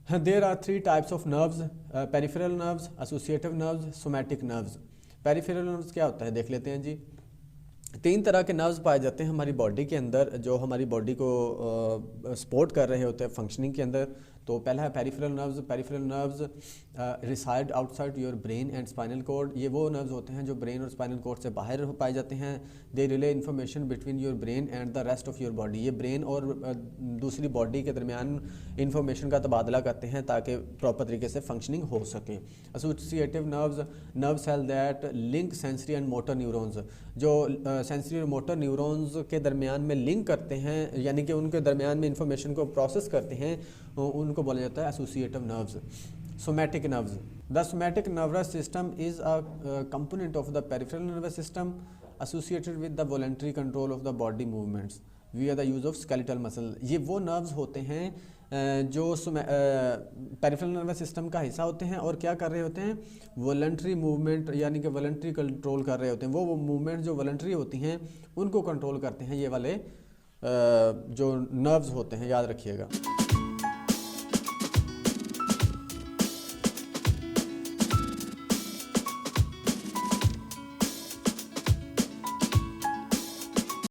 There are three types of nerves, peripheral nerves, associative nerves, somatic nerves. Peripheral nerves क्या होता है देख लेते हैं जी। तीन तरह के नर्व्स पाए जाते हैं हमारी बॉडी के अंदर, जो हमारी बॉडी को सपोर्ट कर रहे होते हैं फंक्शनिंग के अंदर। तो पहला है peripheral nerves. Peripheral nerves reside outside your brain and spinal cord. ये वो नर्व्स होते हैं जो ब्रेन और स्पाइनल कॉर्ड से बाहर पाए जाते हैं। They relay information between your brain and the rest of your body. ये ब्रेन और दूसरी बॉडी के दरमियान इंफॉर्मेशन का तबादला करते हैं ताकि प्रॉपर तरीके से फंक्शनिंग हो सके। Associative nerves, nerve cell that link sensory and motor neurons, जो सेंसरी और मोटर न्यूरॉन्स के दरमियान में लिंक करते हैं, यानी कि उनके दरमियान में इंफॉर्मेशन को प्रोसेस करते हैं, उनको बोला जाता है associative nerves. Somatic nerves, the somatic nervous system is a component of the peripheral nervous system associated with the voluntary control of the body movements विया the use of skeletal muscle. ये वो nerves होते हैं जो peripheral nervous system का हिस्सा होते हैं और क्या कर रहे होते हैं, वॉलंटरी मूवमेंट, यानी कि वॉलंटरी कंट्रोल कर रहे होते हैं। वो मूवमेंट जो वॉलंटरी होती हैं उनको कंट्रोल करते हैं ये वाले जो नर्व्स होते हैं, याद रखिएगा।